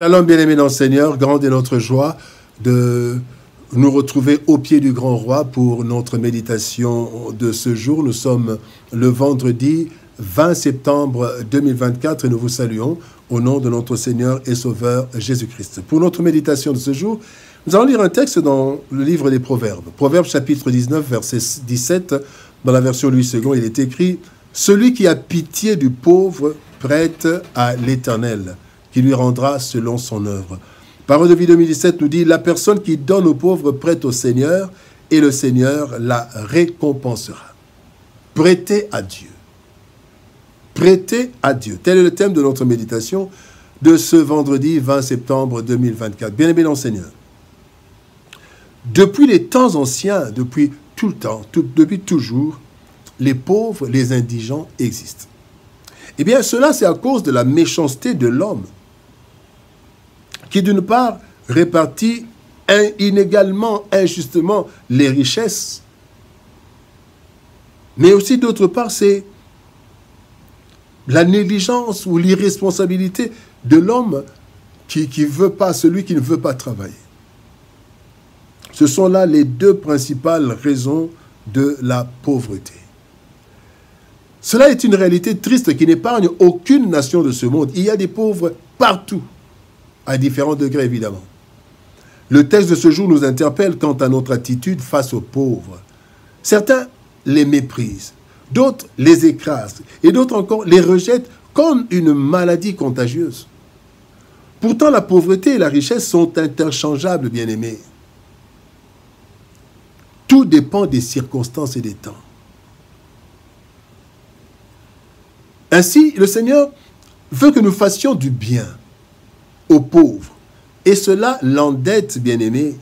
Shalom, bien-aimés dans le Seigneur, grande est notre joie de nous retrouver au pied du grand roi pour notre méditation de ce jour. Nous sommes le vendredi 20 septembre 2024 et nous vous saluons au nom de notre Seigneur et Sauveur Jésus-Christ. Pour notre méditation de ce jour, nous allons lire un texte dans le livre des Proverbes. Proverbes chapitre 19, verset 17, dans la version Louis II, il est écrit « Celui qui a pitié du pauvre prête à l'Éternel, qui lui rendra selon son œuvre. » Parole de vie 2017 nous dit « La personne qui donne aux pauvres prête au Seigneur, et le Seigneur la récompensera. » Prêtez à Dieu. Prêtez à Dieu. Tel est le thème de notre méditation de ce vendredi 20 septembre 2024. Bien-aimés dans le Seigneur, depuis les temps anciens, depuis tout le temps, depuis toujours, les pauvres, les indigents existent. Eh bien, cela, c'est à cause de la méchanceté de l'homme, qui d'une part répartit inégalement, injustement les richesses, mais aussi d'autre part c'est la négligence ou l'irresponsabilité de l'homme qui veut pas, celui qui ne veut pas travailler. Ce sont là les deux principales raisons de la pauvreté. Cela est une réalité triste qui n'épargne aucune nation de ce monde. Il y a des pauvres partout, à différents degrés évidemment. Le texte de ce jour nous interpelle quant à notre attitude face aux pauvres. Certains les méprisent, d'autres les écrasent, et d'autres encore les rejettent comme une maladie contagieuse. Pourtant, la pauvreté et la richesse sont interchangeables, bien-aimés. Tout dépend des circonstances et des temps. Ainsi, le Seigneur veut que nous fassions du bien aux pauvres. Et cela l'endette, bien-aimé,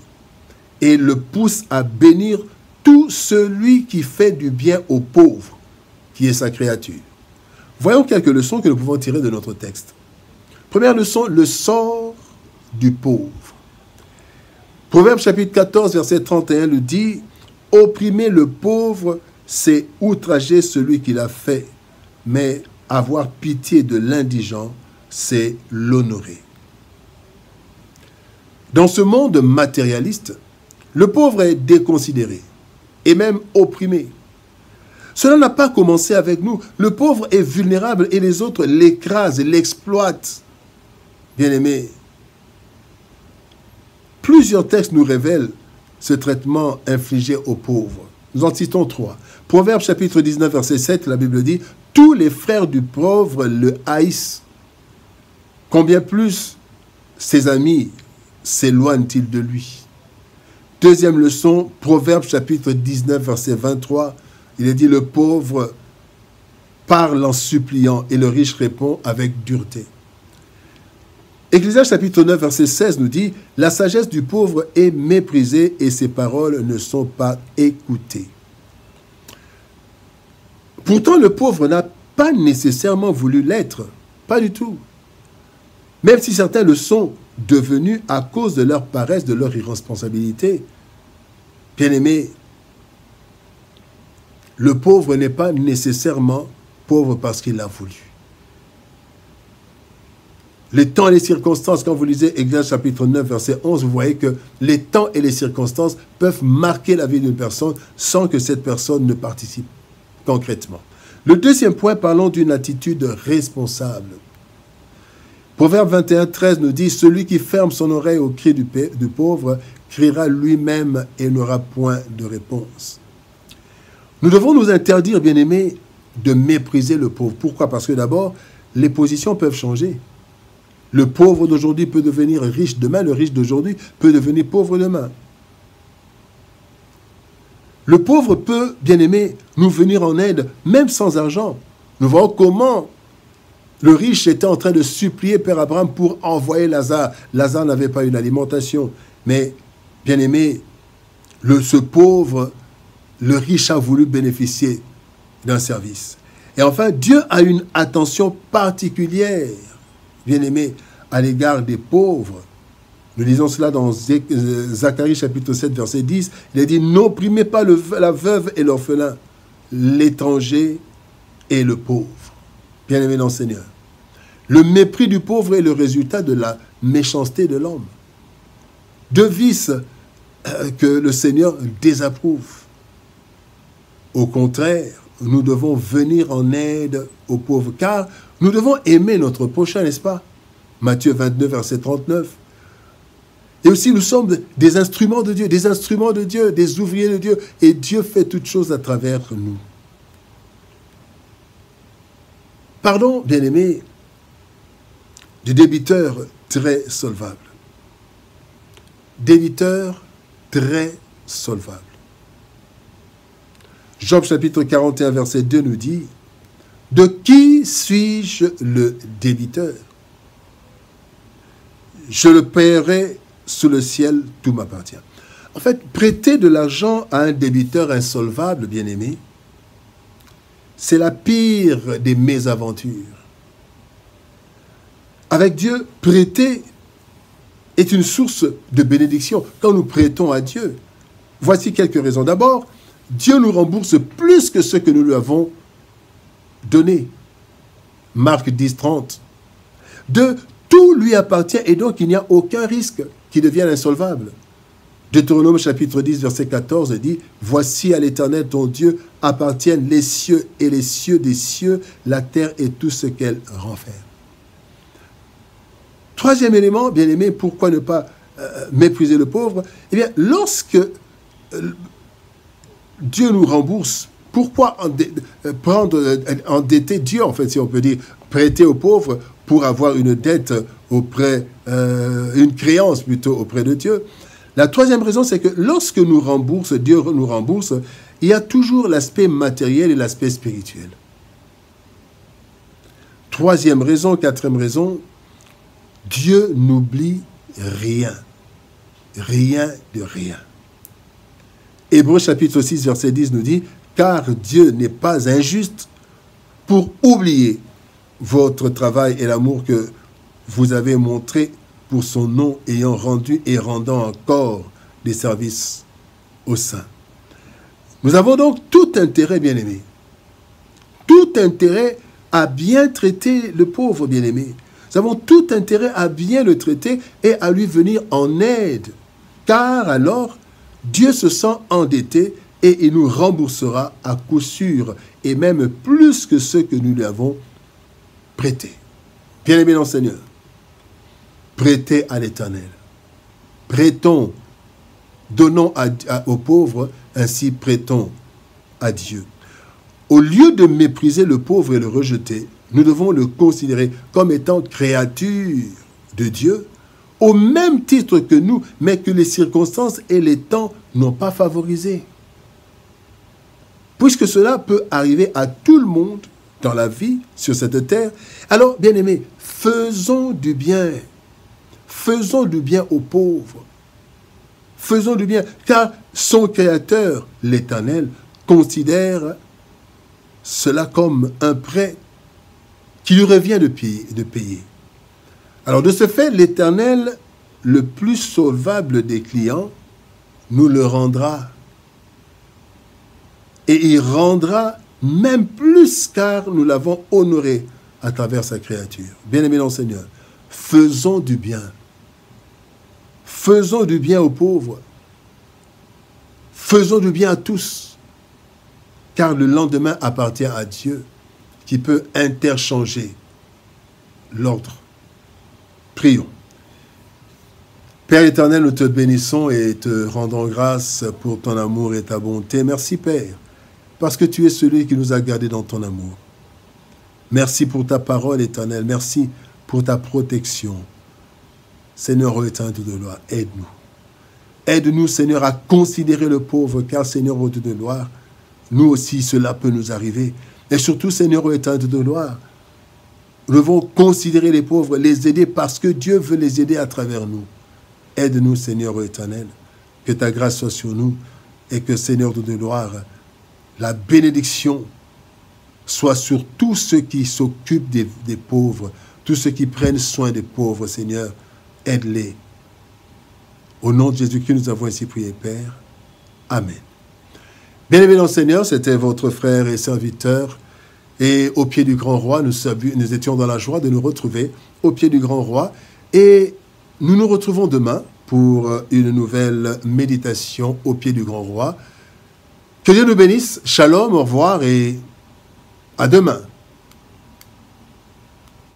et le pousse à bénir tout celui qui fait du bien aux pauvres, qui est sa créature. Voyons quelques leçons que nous pouvons tirer de notre texte. Première leçon, le sort du pauvre. Proverbe chapitre 14, verset 31 nous dit « Opprimer le pauvre, c'est outrager celui qui l'a fait, mais avoir pitié de l'indigent, c'est l'honorer. » Dans ce monde matérialiste, le pauvre est déconsidéré et même opprimé. Cela n'a pas commencé avec nous. Le pauvre est vulnérable et les autres l'écrasent, l'exploitent. Bien-aimés, plusieurs textes nous révèlent ce traitement infligé aux pauvres. Nous en citons 3. Proverbe chapitre 19, verset 7, la Bible dit « Tous les frères du pauvre le haïssent. Combien plus ses amis s'éloignent-ils de lui ?» Deuxième leçon, Proverbe chapitre 19, verset 23, il est dit « Le pauvre parle en suppliant et le riche répond avec dureté. » Ecclésiaste chapitre 9, verset 16 nous dit « La sagesse du pauvre est méprisée et ses paroles ne sont pas écoutées. » Pourtant, le pauvre n'a pas nécessairement voulu l'être, pas du tout. Même si certains le sont devenus à cause de leur paresse, de leur irresponsabilité. Bien-aimés, le pauvre n'est pas nécessairement pauvre parce qu'il l'a voulu. Les temps et les circonstances, quand vous lisez Ecclésiaste chapitre 9, verset 11, vous voyez que les temps et les circonstances peuvent marquer la vie d'une personne sans que cette personne ne participe concrètement. Le deuxième point, parlons d'une attitude responsable. Proverbe 21, 13 nous dit « Celui qui ferme son oreille au cri du pauvre criera lui-même et n'aura point de réponse. » Nous devons nous interdire, bien-aimés, de mépriser le pauvre. Pourquoi? Parce que d'abord, les positions peuvent changer. Le pauvre d'aujourd'hui peut devenir riche demain, le riche d'aujourd'hui peut devenir pauvre demain. Le pauvre peut, bien-aimé, nous venir en aide, même sans argent. Nous voyons comment le riche était en train de supplier Père Abraham pour envoyer Lazare. Lazare n'avait pas une alimentation. Mais, bien-aimé, ce pauvre, le riche a voulu bénéficier d'un service. Et enfin, Dieu a une attention particulière, bien-aimé, à l'égard des pauvres. Nous lisons cela dans Zacharie chapitre 7, verset 10. Il est dit « N'opprimez pas la veuve et l'orphelin, l'étranger et le pauvre. » Bien-aimé dans le Seigneur. Le mépris du pauvre est le résultat de la méchanceté de l'homme. Deux vices que le Seigneur désapprouve. Au contraire, nous devons venir en aide aux pauvres, car nous devons aimer notre prochain, n'est-ce pas? Matthieu 29, verset 39. Et aussi, nous sommes des instruments de Dieu, des ouvriers de Dieu, et Dieu fait toutes choses à travers nous. Pardon, bien-aimés, du débiteur très solvable. Débiteur très solvable. Job chapitre 41, verset 2 nous dit « De qui suis-je le débiteur? Je le paierai sous le ciel, tout m'appartient. » En fait, prêter de l'argent à un débiteur insolvable, bien-aimé, c'est la pire des mésaventures. Avec Dieu, prêter est une source de bénédiction quand nous prêtons à Dieu. Voici quelques raisons. D'abord, Dieu nous rembourse plus que ce que nous lui avons donné. Marc 10, 30. Deux, tout lui appartient et donc il n'y a aucun risque qu'il devienne insolvable. Deutéronome chapitre 10, verset 14 dit « Voici à l'Éternel ton Dieu appartiennent les cieux et les cieux des cieux, la terre et tout ce qu'elle renferme. » Troisième élément, bien aimé, pourquoi ne pas mépriser le pauvre? Eh bien, lorsque Dieu nous rembourse, pourquoi endetter Dieu, en fait, si on peut dire, prêter aux pauvres pour avoir une dette auprès, une créance plutôt auprès de Dieu? La troisième raison, c'est que lorsque Dieu nous rembourse, il y a toujours l'aspect matériel et l'aspect spirituel. Troisième raison, quatrième raison, Dieu n'oublie rien. Rien de rien. Hébreux chapitre 6, verset 10 nous dit « Car Dieu n'est pas injuste pour oublier votre travail et l'amour que vous avez montré pour son nom, ayant rendu et rendant encore des services aux saints. » Nous avons donc tout intérêt, bien-aimé, tout intérêt à bien traiter le pauvre, bien-aimé. Nous avons tout intérêt à bien le traiter et à lui venir en aide, car alors Dieu se sent endetté et il nous remboursera à coup sûr, et même plus que ce que nous lui avons prêté. Bien-aimé dans le Seigneur, prêtez à l'Éternel. Prêtons, donnons aux pauvres, ainsi prêtons à Dieu. Au lieu de mépriser le pauvre et le rejeter, nous devons le considérer comme étant créature de Dieu, au même titre que nous, mais que les circonstances et les temps n'ont pas favorisé. Puisque cela peut arriver à tout le monde dans la vie, sur cette terre, alors, bien-aimés, faisons du bien. Faisons du bien aux pauvres. Faisons du bien, car son Créateur, l'Éternel, considère cela comme un prêt qui lui revient de payer. Alors, de ce fait, l'Éternel, le plus solvable des clients, nous le rendra. Et il rendra même plus, car nous l'avons honoré à travers sa créature. Bien-aimés dans le Seigneur, faisons du bien. Faisons du bien aux pauvres. Faisons du bien à tous. Car le lendemain appartient à Dieu, qui peut interchanger l'ordre. Prions. Père éternel, nous te bénissons et te rendons grâce pour ton amour et ta bonté. Merci, Père, parce que tu es celui qui nous a gardés dans ton amour. Merci pour ta parole éternelle. Merci pour ta protection. Seigneur, ô éternel de gloire, aide-nous. Aide-nous, Seigneur, à considérer le pauvre, car, Seigneur, ô Dieu de gloire, nous aussi, cela peut nous arriver. Et surtout, Seigneur, ô éternel de gloire, nous devons considérer les pauvres, les aider, parce que Dieu veut les aider à travers nous. Aide-nous, Seigneur, ô éternel, que ta grâce soit sur nous, et que, Seigneur, ô Dieu de gloire, la bénédiction soit sur tous ceux qui s'occupent des pauvres, tous ceux qui prennent soin des pauvres, Seigneur, aide-les. Au nom de Jésus-Christ, nous avons ainsi prié, Père. Amen. Bien-aimés dans le Seigneur, c'était votre frère et serviteur. Et au pied du grand roi, nous étions dans la joie de nous retrouver au pied du grand roi. Et Nous nous retrouvons demain pour une nouvelle méditation au pied du grand roi. Que Dieu nous bénisse. Shalom, au revoir et à demain.